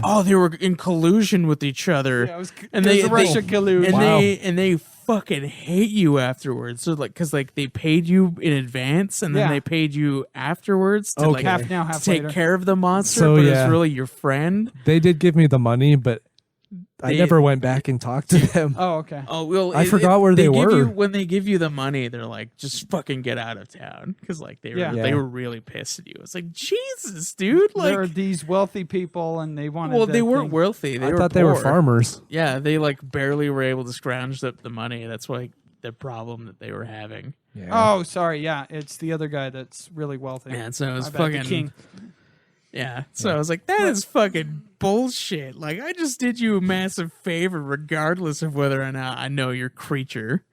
Oh, they were in collusion with each other. Yeah, and it was Russia collusion. And they fucking hate you afterwards. So like, cause like they paid you in advance, and then they paid you afterwards to like half now, half to take later. care of the monster. So, but yeah. it's really your friend. They did give me the money, but I never went back and talked to them. Oh, okay. Oh well, I forgot where they were. When they give you the money, they're like, just fucking get out of town, because like they were really pissed at you. It's like, Jesus, dude, like there are these wealthy people, and they wanted. Well, they weren't wealthy. I thought they were farmers. Yeah, they like barely were able to scrounge up the money. That's like the problem that they were having. Yeah. Oh, sorry. Yeah, it's the other guy that's really wealthy. And so it was My bad, fucking the king. Yeah. So I was like, that is fucking bullshit. Like, I just did you a massive favor, regardless of whether or not I know your creature.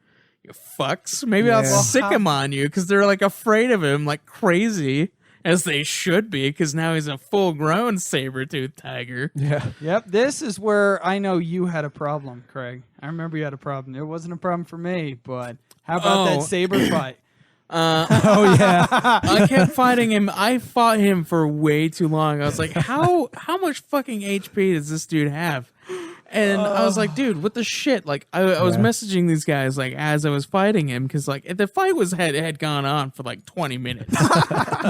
You fucks. Maybe I'll sick him on you, because they're like afraid of him like crazy, as they should be, because now he's a full-grown saber-toothed tiger. Yeah. Yep. This is where I know you had a problem, Craig. I remember you had a problem. It wasn't a problem for me, but how about that saber fight? Oh yeah. I kept fighting him. I fought him for way too long. I was like, how much fucking HP does this dude have? And I was like, dude, what the shit? Like, I was messaging these guys like as I was fighting him, because like the fight had gone on for like 20 minutes.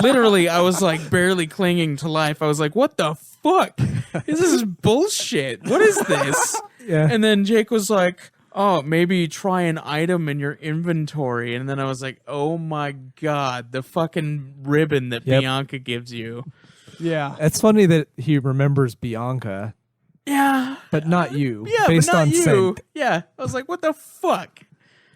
Literally, I was like barely clinging to life. I was like, what the fuck? This is bullshit. What is this? Yeah. And then Jake was like, oh, maybe try an item in your inventory. And then I was like, oh my God, the fucking ribbon that Bianca gives you. Yeah. It's funny that he remembers Bianca. Yeah. But not you. Yeah, based but not on you. scent. Yeah. I was like, what the fuck?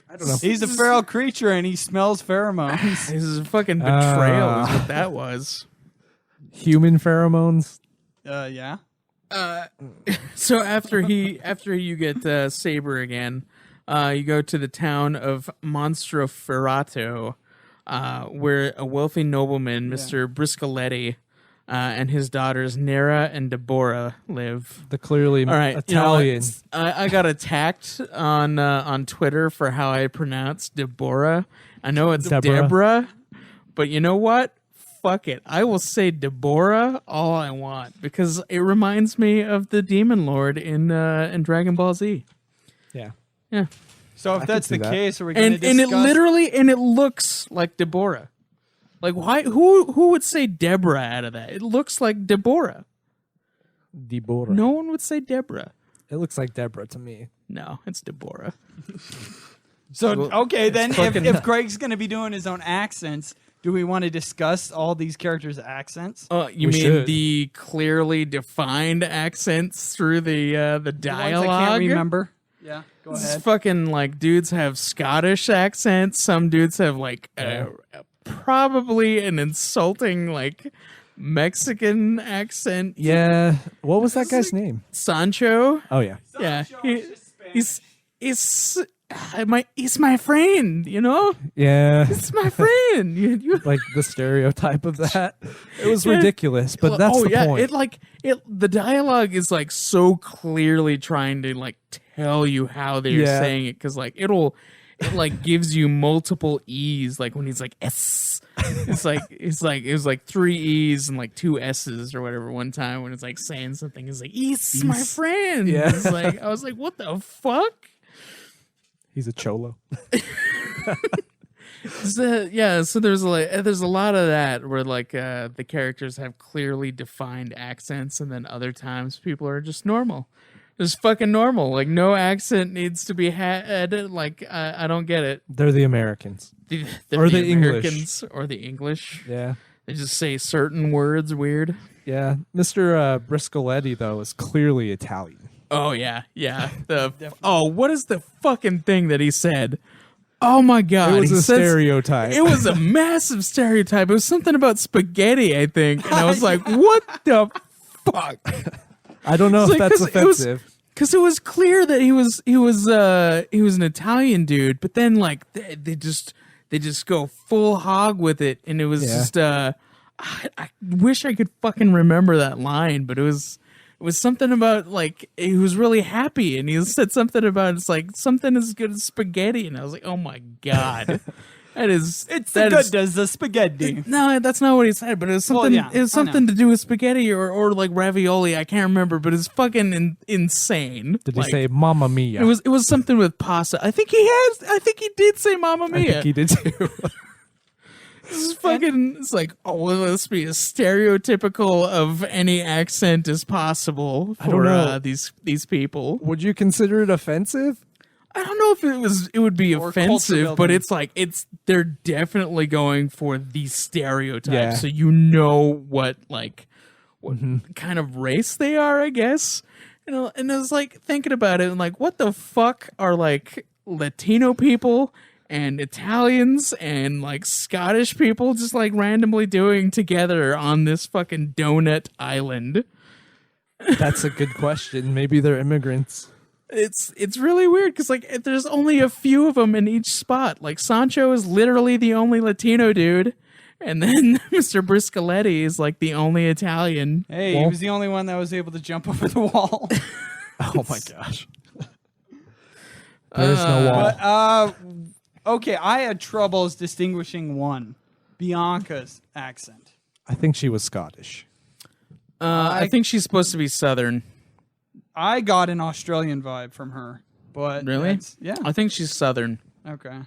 I don't know. He's a feral creature, and he smells pheromones. This is a fucking betrayal is what that was. Human pheromones? Yeah. So after you get Saber again, you go to the town of Monstroferrato, where a wealthy nobleman, Mr. Briscoletti, and his daughters Nera and Deborah live. The clearly Italian. I got attacked on Twitter for how I pronounce Deborah. I know it's Deborah, but you know what? Fuck it. I will say Deborah all I want, because it reminds me of the Demon Lord in Dragon Ball Z. Yeah. Yeah. So if that's the case, are we going to discuss? And it literally looks like Deborah. Like, why? Who would say Deborah out of that? It looks like Deborah. Deborah. No one would say Deborah. It looks like Deborah to me. No, it's Deborah. So okay, then if Craig's going to be doing his own accents, do we want to discuss all these characters' accents? You mean the clearly defined accents through the dialogue? The ones I can't remember. Yeah, go ahead. Fucking like dudes have Scottish accents. Some dudes have like probably an insulting like Mexican accent. Yeah. What was that guy's name? Sancho. Oh yeah. Yeah. He's my friend, you know? Yeah. It's my friend. You like the stereotype of that. It was ridiculous, but that's the point. The dialogue is like so clearly trying to like tell you how they're saying it, because like it like gives you multiple E's, like when he's like S. It was like 3 E's and like 2 S's or whatever one time when it's like saying something. It's like, E's my friend. Yeah. It's like, I was like, what the fuck? He's a cholo. So there's a lot of that where like the characters have clearly defined accents, and then other times people are just normal. Just fucking normal. Like no accent needs to be had. Like I don't get it. They're the Americans. Or the Americans or the English. Yeah. They just say certain words weird. Yeah. Mr. Briscoletti though is clearly Italian. Oh yeah. What is the fucking thing that he said? Oh my God. It was a stereotype. It was a massive stereotype. It was something about spaghetti, I think. And I was like, what the fuck? I don't know if that's offensive. Because it was clear that he was an Italian dude, but then like they just go full hog with it, and it was just I wish I could fucking remember that line, but it was something about like he was really happy, and he said something about it's like something as good as spaghetti, and I was like, oh my God. It's the good as the spaghetti. No, that's not what he said. But it was something. It was something to do with spaghetti or like ravioli. I can't remember, but it's fucking insane. Did he say "Mamma Mia"? It was something with pasta. I think he did say "Mamma Mia." I think he did too. This is fucking. It's like, oh, well, let's be as stereotypical of any accent as possible for these people. Would you consider it offensive? I don't know if it would be Or offensive, but it's like they're definitely going for these stereotypes, Yeah. so you know what kind of race they are, I guess. You know, and I was like thinking about it and like, what the fuck are like Latino people and Italians and like Scottish people just like randomly doing together on this fucking donut island? That's a good question. Maybe they're immigrants. It's really weird because like there's only a few of them in each spot. Like Sancho is literally the only Latino dude, and then Mr. Briscoletti is like the only Italian. Hey, he was the only one that was able to jump over the wall. Oh my gosh. There's no wall. But, okay, I had troubles distinguishing one, Bianca's accent. I think she was Scottish. I think she's supposed to be Southern. I got an Australian vibe from her, but Really? Yeah. I think she's Southern. Okay.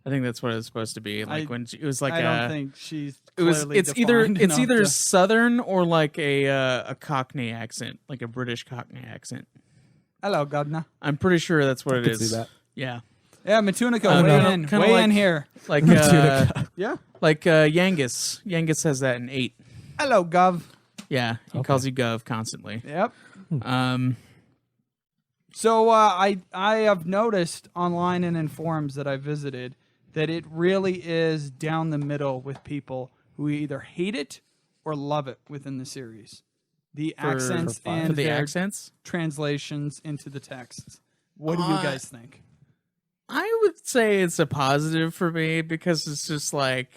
I think that's what it's supposed to be. Like when it was like I don't think she's. it's either to... Southern or like a Cockney accent, like a British Cockney accent. Hello, Governor. I'm pretty sure that's what it is. See that? Yeah. Yeah, Matunica, weigh in here. Like Yeah. like Yangus. Yangus has that in 8. Hello, Gov. Yeah, he calls you Gov constantly. Yep. So I have noticed online and in forums that I visited that it really is down the middle with people who either hate it or love it within the series. The accents and the their accents translations into the texts. What do you guys think? I would say it's a positive for me because it's just like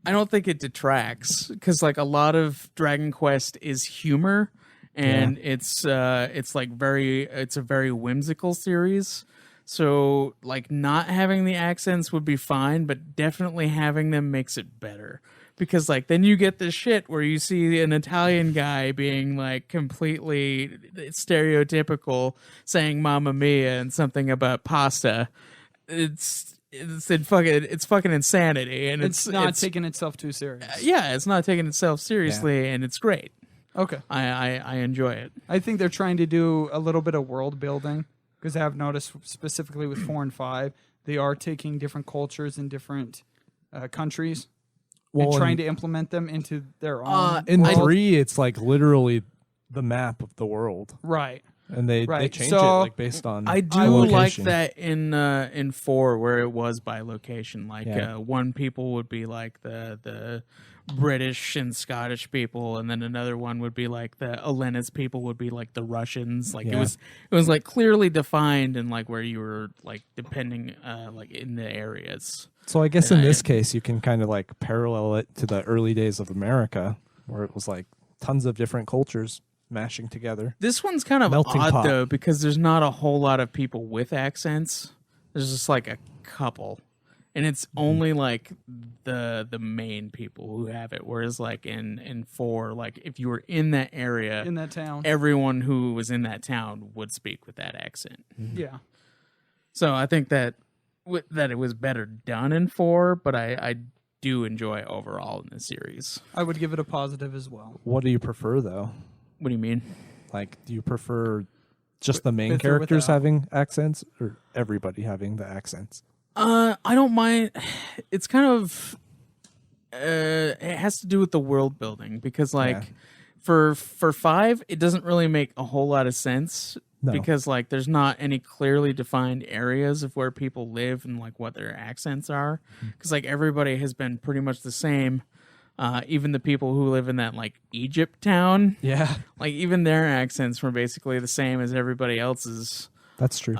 I don't think it detracts because like a lot of Dragon Quest is humor and it's like it's a very whimsical series. So like not having the accents would be fine, but definitely having them makes it better. Because like then you get this shit where you see an Italian guy being like completely stereotypical saying "Mamma Mia" and something about pasta. It's fucking insanity, and it's not taking itself too serious. Yeah, it's not taking itself seriously, and it's great. Okay, I enjoy it. I think they're trying to do a little bit of world building because I've noticed specifically with 4 and 5, they are taking different cultures in different countries. And trying to implement them into their own. In 3, it's like literally the map of the world, right? And they change it like based on. I do like that in 4 where it was by location. Like one people would be like the British and Scottish people, and then another one would be like the Elena's people would be like the Russians. Like it was like clearly defined and like where you were like depending like in the areas. So I guess in this case, you can kind of like parallel it to the early days of America, where it was like tons of different cultures mashing together. This one's kind of Melting odd pot. though, because there's not a whole lot of people with accents. There's just like a couple, and it's only like the main people who have it. Whereas like in 4, like if you were in that area, In that town. everyone who was in that town would speak with that accent. Yeah. So I think that it was better done in 4, but I do enjoy overall in the series. I would give it a positive as well. What do you prefer, though? What do you mean? Like, do you prefer just the main With or characters without? having accents, or everybody having the accents? I don't mind. It's kind of it has to do with the world building because like for 5 it doesn't really make a whole lot of sense because like there's not any clearly defined areas of where people live and like what their accents are because like everybody has been pretty much the same. Even the people who live in that like Egypt town, like even their accents were basically the same as everybody else's. That's true.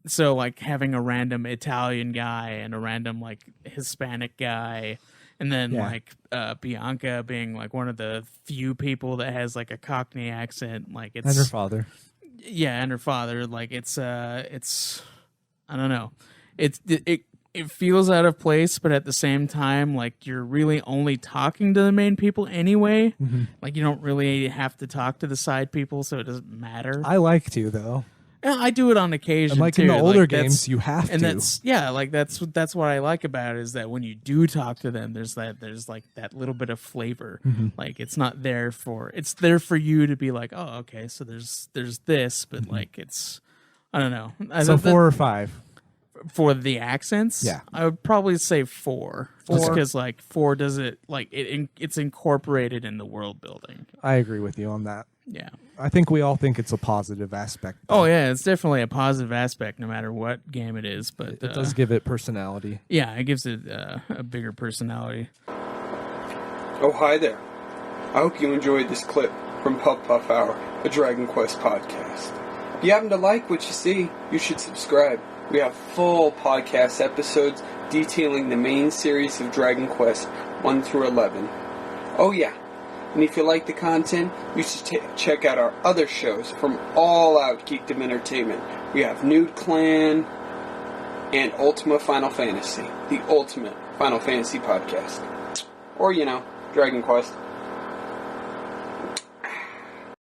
So like having a random Italian guy and a random like Hispanic guy, and then like Bianca being like one of the few people that has like a Cockney accent, like it's and her father. Yeah, and her father. Like it's I don't know. It it feels out of place, but at the same time, like, you're really only talking to the main people anyway. Like, you don't really have to talk to the side people, so it doesn't matter. I like to, though. Yeah, I do it on occasion, And like too. in the older Like, games, you have and to. that's what I like about it, is that when you do talk to them, there's like that little bit of flavor. Like, it's not there it's there for you to be like, oh, okay, so there's this, but like, it's, I don't know. So 4 or 5. For the accents, Yeah. I would probably say 4. Just because, like, 4 does it, like, it's incorporated in the world building. I agree with you on that. Yeah. I think we all think it's a positive aspect. Oh yeah, it's definitely a positive aspect, no matter what game it is. But It does give it personality. yeah, it gives it a bigger personality. Oh, hi there. I hope you enjoyed this clip from Puff Puff Hour, a Dragon Quest podcast. If you happen to like what you see, you should subscribe. We have full podcast episodes detailing the main series of Dragon Quest 1 through 11. Oh yeah, and if you like the content, you should check out our other shows from All Out Geekdom Entertainment. We have Nude Clan and Ultima Final Fantasy, the ultimate Final Fantasy podcast. Or, Dragon Quest.